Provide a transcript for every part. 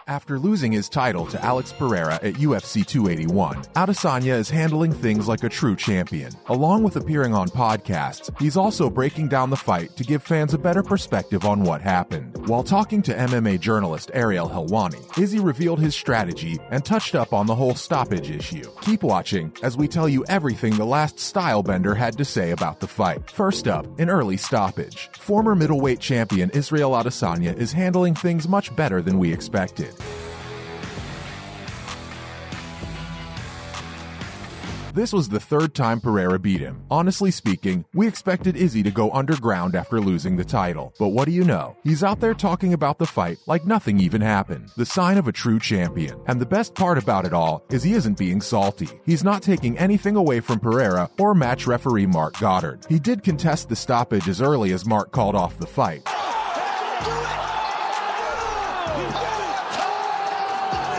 After losing his title to Alex Pereira at UFC 281, Adesanya is handling things like a true champion. Along with appearing on podcasts, he's also breaking down the fight to give fans a better perspective on what happened. While talking to MMA journalist Ariel Helwani, Izzy revealed his strategy and touched up on the whole stoppage issue. Keep watching as we tell you everything the Last Stylebender had to say about the fight. First up, an early stoppage. Former middleweight champion Ariel Adesanya is handling things much better than we expected. This was the third time Pereira beat him. Honestly speaking, we expected Izzy to go underground after losing the title. But what do you know? He's out there talking about the fight like nothing even happened. The sign of a true champion. And the best part about it all is he isn't being salty. He's not taking anything away from Pereira or match referee Mark Goddard. He did contest the stoppage as early as Mark called off the fight.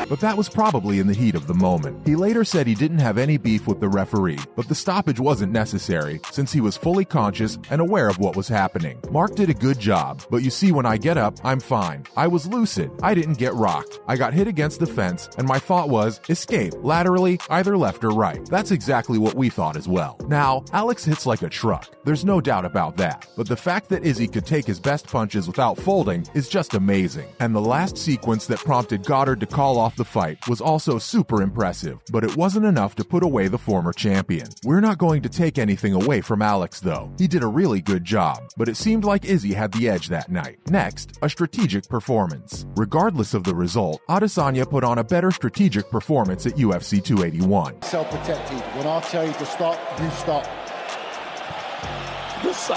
But that was probably in the heat of the moment. He later said he didn't have any beef with the referee, but the stoppage wasn't necessary since he was fully conscious and aware of what was happening. Mark did a good job, but you see, when I get up, I'm fine. I was lucid. I didn't get rocked. I got hit against the fence, and my thought was, escape, laterally, either left or right. That's exactly what we thought as well. Now, Alex hits like a truck. There's no doubt about that. But the fact that Izzy could take his best punches without folding is just amazing. And the last sequence that prompted Goddard to call off the fight was also super impressive, but it wasn't enough to put away the former champion. We're not going to take anything away from Alex though. He did a really good job, but it seemed like Izzy had the edge that night. Next, a strategic performance. Regardless of the result, Adesanya put on a better strategic performance at UFC 281. Self-protected. When I tell you to stop, you stop.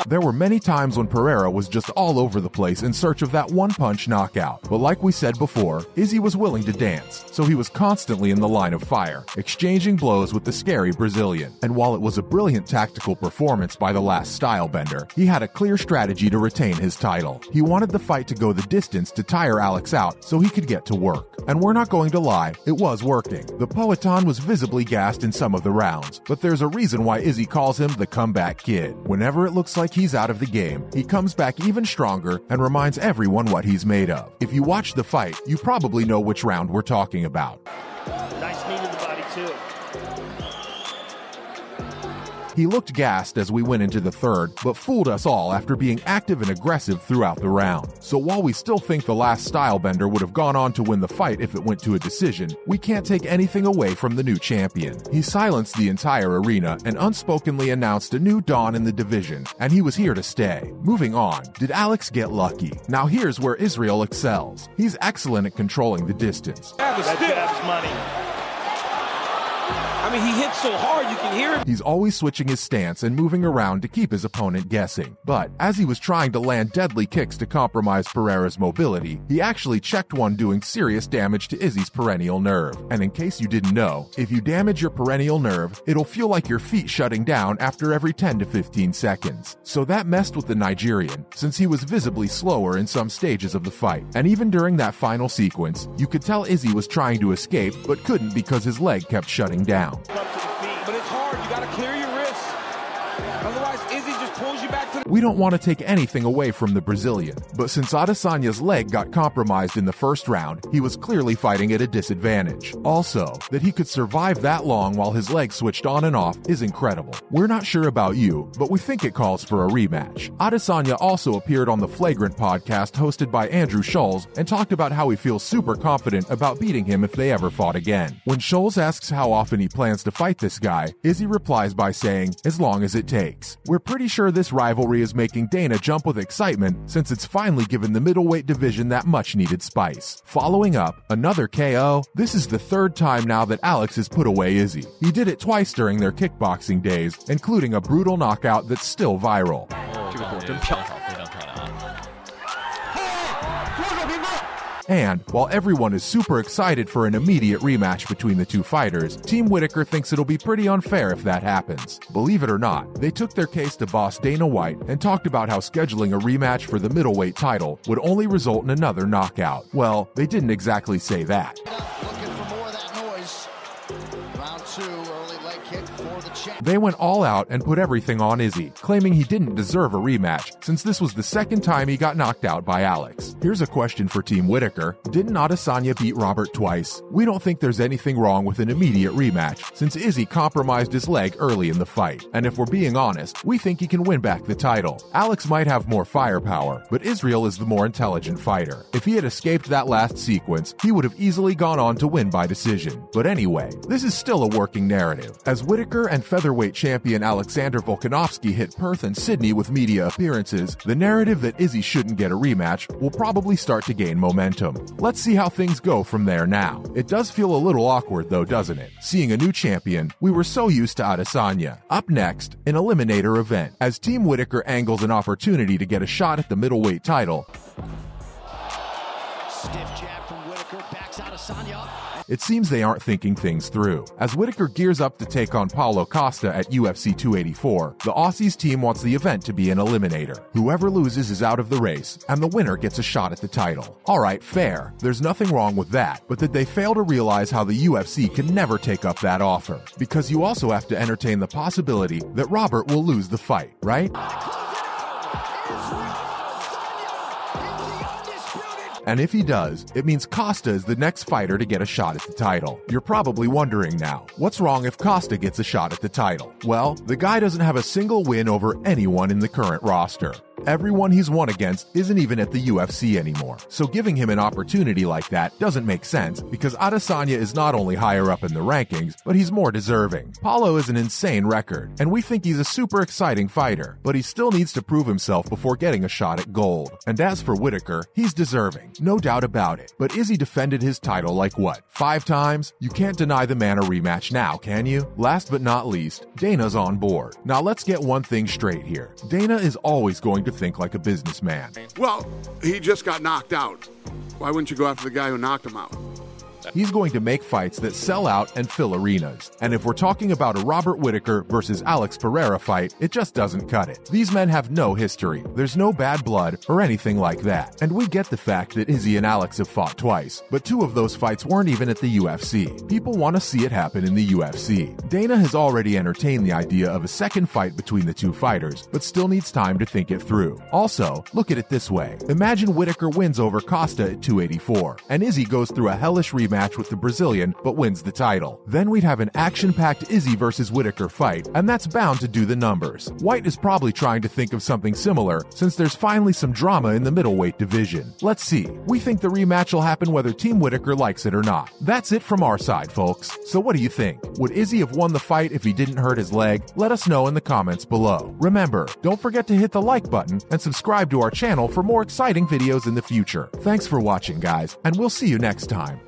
There were many times when Pereira was just all over the place in search of that one-punch knockout. But like we said before, Izzy was willing to dance, so he was constantly in the line of fire, exchanging blows with the scary Brazilian. And while it was a brilliant tactical performance by the Last Stylebender, he had a clear strategy to retain his title. He wanted the fight to go the distance to tire Alex out so he could get to work. And we're not going to lie, it was working. The Poetan was visibly gassed in some of the rounds, but there's a reason why Izzy calls him the comeback kid. Whenever it looks like he's out of the game, he comes back even stronger and reminds everyone what he's made of. If you watch the fight, you probably know which round we're talking about. Nice knee to the body too. He looked gassed as we went into the third, but fooled us all after being active and aggressive throughout the round. So while we still think the Last Stylebender would have gone on to win the fight if it went to a decision, we can't take anything away from the new champion. He silenced the entire arena and unspokenly announced a new dawn in the division, and he was here to stay. Moving on, did Alex get lucky? Now here's where Israel excels. He's excellent at controlling the distance. That jab's money. I mean, he hits so hard you can hear him. He's always switching his stance and moving around to keep his opponent guessing. But as he was trying to land deadly kicks to compromise Pereira's mobility, he actually checked one, doing serious damage to Izzy's perennial nerve. And in case you didn't know, if you damage your perennial nerve, it'll feel like your feet shutting down after every 10 to 15 seconds. So that messed with the Nigerian, since he was visibly slower in some stages of the fight. And even during that final sequence, you could tell Izzy was trying to escape, but couldn't because his leg kept shutting down. Up to the feet, but it's hard. You got to clear your wrists. Otherwise, Izzy just pulls you back to the... We don't want to take anything away from the Brazilian, but since Adesanya's leg got compromised in the first round, he was clearly fighting at a disadvantage. Also, that he could survive that long while his leg switched on and off is incredible. We're not sure about you, but we think it calls for a rematch. Adesanya also appeared on the Flagrant podcast hosted by Andrew Scholes and talked about how he feels super confident about beating him if they ever fought again. When Scholes asks how often he plans to fight this guy, Izzy replies by saying, as long as it takes. We're pretty sure this rivalry is making Dana jump with excitement since it's finally given the middleweight division that much needed spice. Following up, another KO. This is the third time now that Alex has put away Izzy. He did it twice during their kickboxing days, including a brutal knockout that's still viral. And while everyone is super excited for an immediate rematch between the two fighters, Team Whittaker thinks it'll be pretty unfair if that happens. Believe it or not, they took their case to boss Dana White and talked about how scheduling a rematch for the middleweight title would only result in another knockout. Well, they didn't exactly say that. Looking for more of that noise. Round two, early leg kick for the They went all out and put everything on Izzy, claiming he didn't deserve a rematch since this was the second time he got knocked out by Alex. Here's a question for Team Whittaker. Didn't Adesanya beat Robert twice? We don't think there's anything wrong with an immediate rematch since Izzy compromised his leg early in the fight. And if we're being honest, we think he can win back the title. Alex might have more firepower, but Israel is the more intelligent fighter. If he had escaped that last sequence, he would have easily gone on to win by decision. But anyway, this is still a working narrative. As Whittaker and featherweight champion Alexander Volkanovski hit Perth and Sydney with media appearances, the narrative that Izzy shouldn't get a rematch will probably start to gain momentum. Let's see how things go from there now. It does feel a little awkward though, doesn't it? Seeing a new champion, we were so used to Adesanya. Up next, an eliminator event, as Team Whittaker angles an opportunity to get a shot at the middleweight title. Stiff jab from Whittaker, backs Adesanya up. It seems they aren't thinking things through. As Whittaker gears up to take on Paulo Costa at UFC 284, the Aussies team wants the event to be an eliminator. Whoever loses is out of the race, and the winner gets a shot at the title. Alright, fair. There's nothing wrong with that, but did they fail to realize how the UFC can never take up that offer? Because you also have to entertain the possibility that Robert will lose the fight, right? And if he does, it means Costa is the next fighter to get a shot at the title. You're probably wondering now, what's wrong if Costa gets a shot at the title? Well, the guy doesn't have a single win over anyone in the current roster. Everyone he's won against isn't even at the UFC anymore, so giving him an opportunity like that doesn't make sense because Adesanya is not only higher up in the rankings, but he's more deserving. Paulo is an insane record, and we think he's a super exciting fighter, but he still needs to prove himself before getting a shot at gold. And as for Whittaker, he's deserving, no doubt about it. But Izzy defended his title like what, 5 times? You can't deny the man a rematch now, can you? Last but not least, Dana's on board. Now let's get one thing straight here. Dana is always going to think like a businessman. Well, he just got knocked out. Why wouldn't you go after the guy who knocked him out? He's going to make fights that sell out and fill arenas. And if we're talking about a Robert Whittaker versus Alex Pereira fight, it just doesn't cut it. These men have no history. There's no bad blood or anything like that. And we get the fact that Izzy and Alex have fought twice, but 2 of those fights weren't even at the UFC. People want to see it happen in the UFC. Dana has already entertained the idea of a second fight between the 2 fighters, but still needs time to think it through. Also, look at it this way. Imagine Whittaker wins over Costa at 284, and Izzy goes through a hellish rematch with the Brazilian but wins the title. Then we'd have an action-packed Izzy versus Whittaker fight, and that's bound to do the numbers. White is probably trying to think of something similar since there's finally some drama in the middleweight division. Let's see. We think the rematch will happen whether Team Whittaker likes it or not. That's it from our side, folks. So what do you think? Would Izzy have won the fight if he didn't hurt his leg? Let us know in the comments below. Remember, don't forget to hit the like button and subscribe to our channel for more exciting videos in the future. Thanks for watching, guys, and we'll see you next time.